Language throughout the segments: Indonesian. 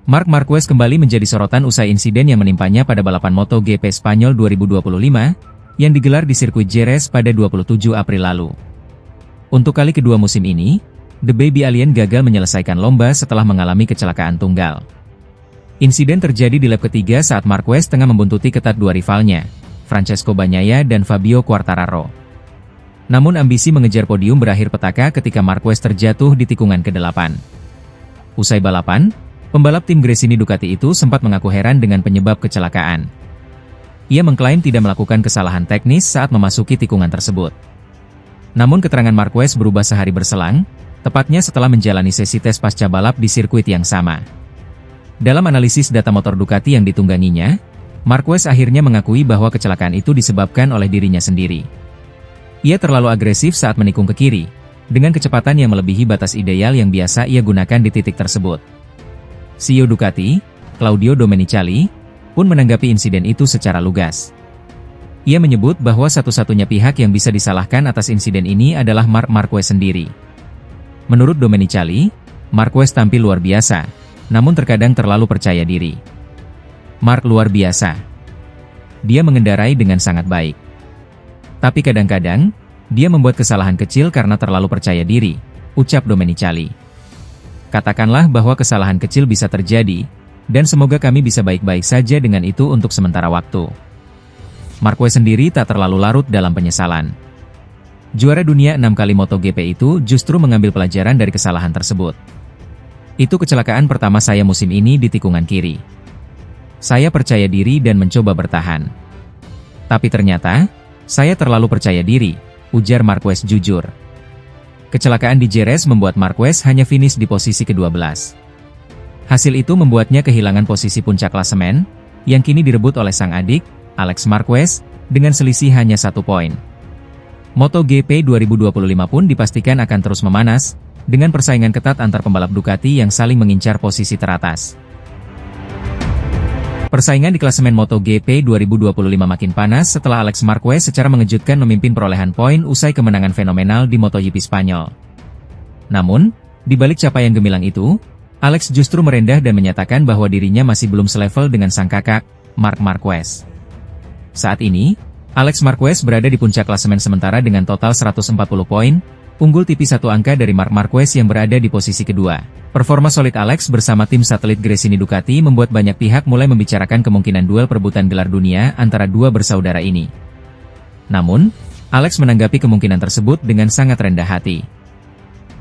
Marc Marquez kembali menjadi sorotan usai insiden yang menimpanya pada balapan MotoGP Spanyol 2025, yang digelar di sirkuit Jerez pada 27 April lalu. Untuk kali kedua musim ini, The Baby Alien gagal menyelesaikan lomba setelah mengalami kecelakaan tunggal. Insiden terjadi di lap ketiga saat Marquez tengah membuntuti ketat dua rivalnya, Francesco Bagnaia dan Fabio Quartararo. Namun ambisi mengejar podium berakhir petaka ketika Marquez terjatuh di tikungan ke-8. Usai balapan, pembalap tim Gresini Ducati itu sempat mengaku heran dengan penyebab kecelakaan. Ia mengklaim tidak melakukan kesalahan teknis saat memasuki tikungan tersebut. Namun keterangan Marquez berubah sehari berselang, tepatnya setelah menjalani sesi tes pasca balap di sirkuit yang sama. Dalam analisis data motor Ducati yang ditungganginya, Marquez akhirnya mengakui bahwa kecelakaan itu disebabkan oleh dirinya sendiri. Ia terlalu agresif saat menikung ke kiri, dengan kecepatan yang melebihi batas ideal yang biasa ia gunakan di titik tersebut. CEO Ducati, Claudio Domenicali, pun menanggapi insiden itu secara lugas. Ia menyebut bahwa satu-satunya pihak yang bisa disalahkan atas insiden ini adalah Marc Marquez sendiri. Menurut Domenicali, Marquez tampil luar biasa, namun terkadang terlalu percaya diri. Marc luar biasa. Dia mengendarai dengan sangat baik. Tapi kadang-kadang, dia membuat kesalahan kecil karena terlalu percaya diri, ucap Domenicali. Katakanlah bahwa kesalahan kecil bisa terjadi, dan semoga kami bisa baik-baik saja dengan itu untuk sementara waktu. Marquez sendiri tak terlalu larut dalam penyesalan. Juara dunia 6 kali MotoGP itu justru mengambil pelajaran dari kesalahan tersebut. Itu kecelakaan pertama saya musim ini di tikungan kiri. Saya percaya diri dan mencoba bertahan. Tapi ternyata, saya terlalu percaya diri, ujar Marquez jujur. Kecelakaan di Jerez membuat Marquez hanya finish di posisi ke-12. Hasil itu membuatnya kehilangan posisi puncak klasemen, yang kini direbut oleh sang adik, Alex Marquez, dengan selisih hanya 1 poin. MotoGP 2025 pun dipastikan akan terus memanas, dengan persaingan ketat antar pembalap Ducati yang saling mengincar posisi teratas. Persaingan di klasemen MotoGP 2025 makin panas setelah Alex Marquez secara mengejutkan memimpin perolehan poin usai kemenangan fenomenal di MotoGP Spanyol. Namun, di balik capaian gemilang itu, Alex justru merendah dan menyatakan bahwa dirinya masih belum selevel dengan sang kakak, Marc Marquez. Saat ini, Alex Marquez berada di puncak klasemen sementara dengan total 140 poin, unggul tipis 1 angka dari Marc Marquez yang berada di posisi kedua. Performa solid Alex bersama tim satelit Gresini Ducati membuat banyak pihak mulai membicarakan kemungkinan duel perebutan gelar dunia antara dua bersaudara ini. Namun, Alex menanggapi kemungkinan tersebut dengan sangat rendah hati.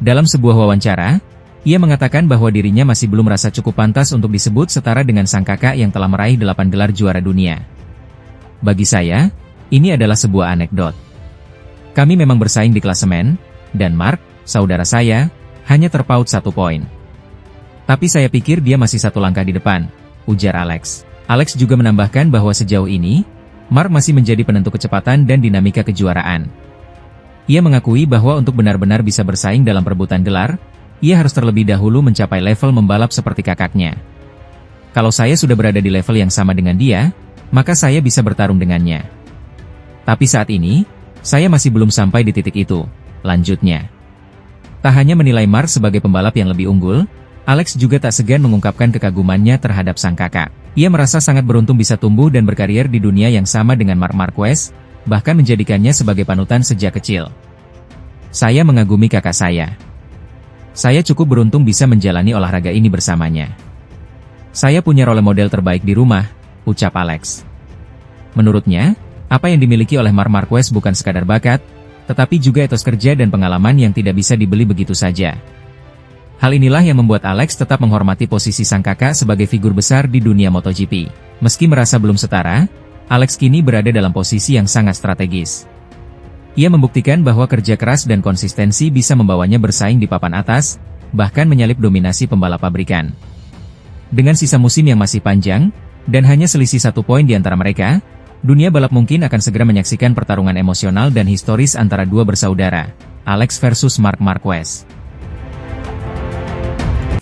Dalam sebuah wawancara, ia mengatakan bahwa dirinya masih belum merasa cukup pantas untuk disebut setara dengan sang kakak yang telah meraih 8 gelar juara dunia. Bagi saya, ini adalah sebuah anekdot. Kami memang bersaing di klasemen, dan Marc, saudara saya, hanya terpaut 1 poin. Tapi saya pikir dia masih 1 langkah di depan, ujar Alex. Alex juga menambahkan bahwa sejauh ini, Marc masih menjadi penentu kecepatan dan dinamika kejuaraan. Ia mengakui bahwa untuk benar-benar bisa bersaing dalam perebutan gelar, ia harus terlebih dahulu mencapai level membalap seperti kakaknya. Kalau saya sudah berada di level yang sama dengan dia, maka saya bisa bertarung dengannya. Tapi saat ini, saya masih belum sampai di titik itu, lanjutnya. Tak hanya menilai Marc sebagai pembalap yang lebih unggul, Alex juga tak segan mengungkapkan kekagumannya terhadap sang kakak. Ia merasa sangat beruntung bisa tumbuh dan berkarier di dunia yang sama dengan Marc Marquez, bahkan menjadikannya sebagai panutan sejak kecil. Saya mengagumi kakak saya. Saya cukup beruntung bisa menjalani olahraga ini bersamanya. Saya punya role model terbaik di rumah, ucap Alex. Menurutnya, apa yang dimiliki oleh Marc Marquez bukan sekadar bakat, tetapi juga etos kerja dan pengalaman yang tidak bisa dibeli begitu saja. Hal inilah yang membuat Alex tetap menghormati posisi sang kakak sebagai figur besar di dunia MotoGP. Meski merasa belum setara, Alex kini berada dalam posisi yang sangat strategis. Ia membuktikan bahwa kerja keras dan konsistensi bisa membawanya bersaing di papan atas, bahkan menyalip dominasi pembalap pabrikan. Dengan sisa musim yang masih panjang, dan hanya selisih 1 poin di antara mereka, dunia balap mungkin akan segera menyaksikan pertarungan emosional dan historis antara dua bersaudara, Alex versus Marc Marquez.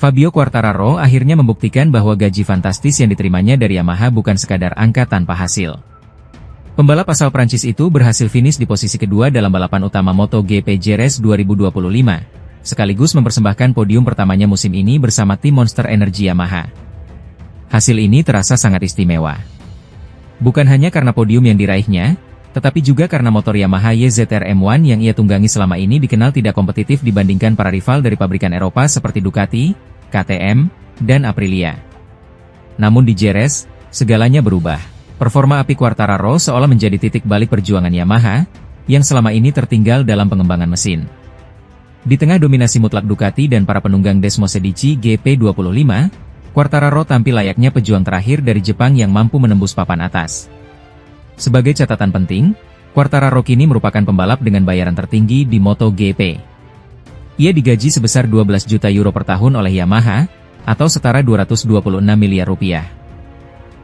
Fabio Quartararo akhirnya membuktikan bahwa gaji fantastis yang diterimanya dari Yamaha bukan sekadar angka tanpa hasil. Pembalap asal Prancis itu berhasil finish di posisi kedua dalam balapan utama MotoGP Jerez 2025, sekaligus mempersembahkan podium pertamanya musim ini bersama tim Monster Energy Yamaha. Hasil ini terasa sangat istimewa. Bukan hanya karena podium yang diraihnya, tetapi juga karena motor Yamaha YZR M1 yang ia tunggangi selama ini dikenal tidak kompetitif dibandingkan para rival dari pabrikan Eropa seperti Ducati, KTM, dan Aprilia. Namun di Jerez, segalanya berubah. Performa api Quartararo seolah menjadi titik balik perjuangan Yamaha, yang selama ini tertinggal dalam pengembangan mesin. Di tengah dominasi mutlak Ducati dan para penunggang Desmosedici GP25, Quartararo tampil layaknya pejuang terakhir dari Jepang yang mampu menembus papan atas. Sebagai catatan penting, Quartararo kini merupakan pembalap dengan bayaran tertinggi di MotoGP. Ia digaji sebesar 12 juta euro per tahun oleh Yamaha, atau setara 226 miliar rupiah.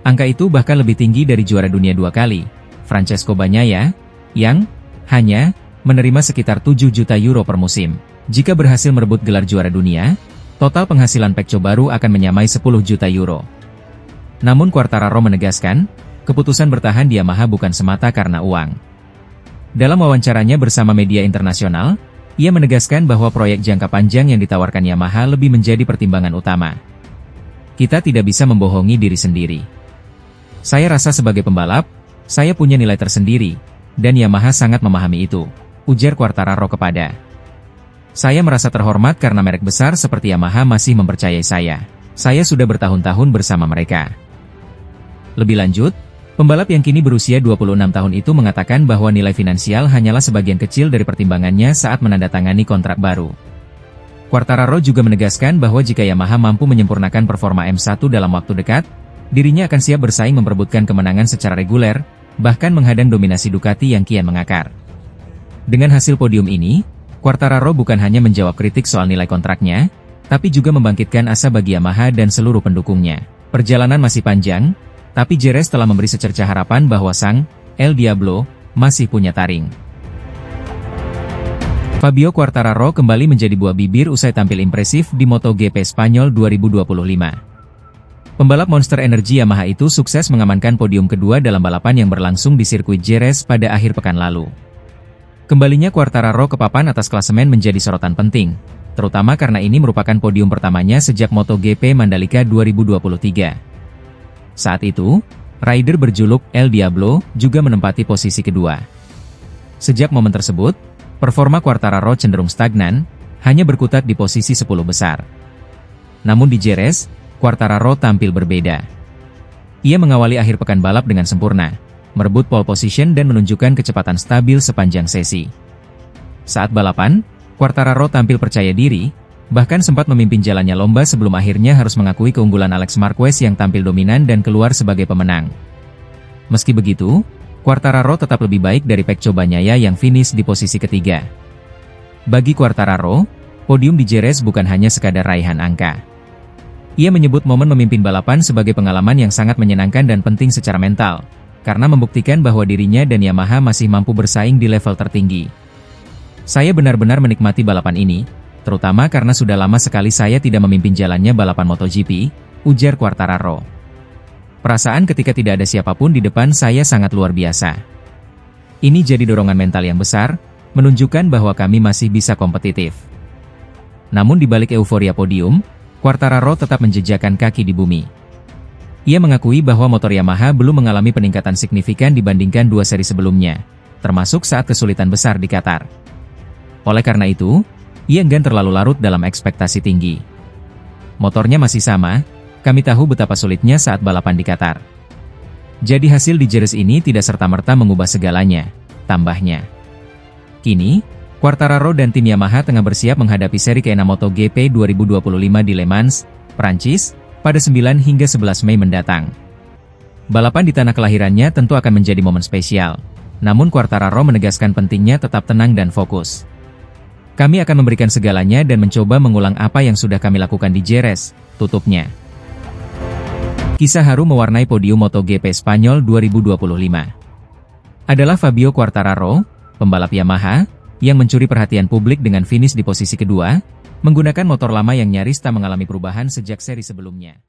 Angka itu bahkan lebih tinggi dari juara dunia 2 kali, Francesco Bagnaia, yang hanya menerima sekitar 7 juta euro per musim. Jika berhasil merebut gelar juara dunia, total penghasilan Pecco baru akan menyamai 10 juta euro. Namun Quartararo menegaskan, keputusan bertahan di Yamaha bukan semata karena uang. Dalam wawancaranya bersama media internasional, ia menegaskan bahwa proyek jangka panjang yang ditawarkan Yamaha lebih menjadi pertimbangan utama. Kita tidak bisa membohongi diri sendiri. Saya rasa sebagai pembalap, saya punya nilai tersendiri, dan Yamaha sangat memahami itu, ujar Quartararo kepada. Saya merasa terhormat karena merek besar seperti Yamaha masih mempercayai saya. Saya sudah bertahun-tahun bersama mereka. Lebih lanjut, pembalap yang kini berusia 26 tahun itu mengatakan bahwa nilai finansial hanyalah sebagian kecil dari pertimbangannya saat menandatangani kontrak baru. Quartararo juga menegaskan bahwa jika Yamaha mampu menyempurnakan performa M1 dalam waktu dekat, dirinya akan siap bersaing memperebutkan kemenangan secara reguler, bahkan menghadang dominasi Ducati yang kian mengakar. Dengan hasil podium ini, Quartararo bukan hanya menjawab kritik soal nilai kontraknya, tapi juga membangkitkan asa bagi Yamaha dan seluruh pendukungnya. Perjalanan masih panjang, tapi Jerez telah memberi secercah harapan bahwa sang El Diablo masih punya taring. Fabio Quartararo kembali menjadi buah bibir usai tampil impresif di MotoGP Spanyol 2025. Pembalap Monster Energy Yamaha itu sukses mengamankan podium kedua dalam balapan yang berlangsung di sirkuit Jerez pada akhir pekan lalu. Kembalinya Quartararo ke papan atas klasemen menjadi sorotan penting, terutama karena ini merupakan podium pertamanya sejak MotoGP Mandalika 2023. Saat itu, rider berjuluk El Diablo juga menempati posisi kedua. Sejak momen tersebut, performa Quartararo cenderung stagnan, hanya berkutat di posisi 10 besar. Namun di Jerez, Quartararo tampil berbeda. Ia mengawali akhir pekan balap dengan sempurna, merebut pole position dan menunjukkan kecepatan stabil sepanjang sesi. Saat balapan, Quartararo tampil percaya diri, bahkan sempat memimpin jalannya lomba sebelum akhirnya harus mengakui keunggulan Alex Marquez yang tampil dominan dan keluar sebagai pemenang. Meski begitu, Quartararo tetap lebih baik dari Pecco Bagnaia yang finish di posisi ketiga. Bagi Quartararo, podium di Jerez bukan hanya sekadar raihan angka. Ia menyebut momen memimpin balapan sebagai pengalaman yang sangat menyenangkan dan penting secara mental, karena membuktikan bahwa dirinya dan Yamaha masih mampu bersaing di level tertinggi. Saya benar-benar menikmati balapan ini, terutama karena sudah lama sekali saya tidak memimpin jalannya balapan MotoGP, ujar Quartararo. Perasaan ketika tidak ada siapapun di depan saya sangat luar biasa. Ini jadi dorongan mental yang besar, menunjukkan bahwa kami masih bisa kompetitif. Namun di balik euforia podium, Quartararo tetap menjejakkan kaki di bumi. Ia mengakui bahwa motor Yamaha belum mengalami peningkatan signifikan dibandingkan 2 seri sebelumnya, termasuk saat kesulitan besar di Qatar. Oleh karena itu, ia enggan terlalu larut dalam ekspektasi tinggi. Motornya masih sama, kami tahu betapa sulitnya saat balapan di Qatar. Jadi hasil di Jerez ini tidak serta-merta mengubah segalanya, tambahnya. Kini, Quartararo dan tim Yamaha tengah bersiap menghadapi seri ke-6 MotoGP 2025 di Le Mans, Prancis, pada 9 hingga 11 Mei mendatang. Balapan di tanah kelahirannya tentu akan menjadi momen spesial, namun Quartararo menegaskan pentingnya tetap tenang dan fokus. Kami akan memberikan segalanya dan mencoba mengulang apa yang sudah kami lakukan di Jerez, tutupnya. Kisah haru mewarnai podium MotoGP Spanyol 2025. Adalah Fabio Quartararo, pembalap Yamaha, yang mencuri perhatian publik dengan finish di posisi kedua, menggunakan motor lama yang nyaris tak mengalami perubahan sejak seri sebelumnya.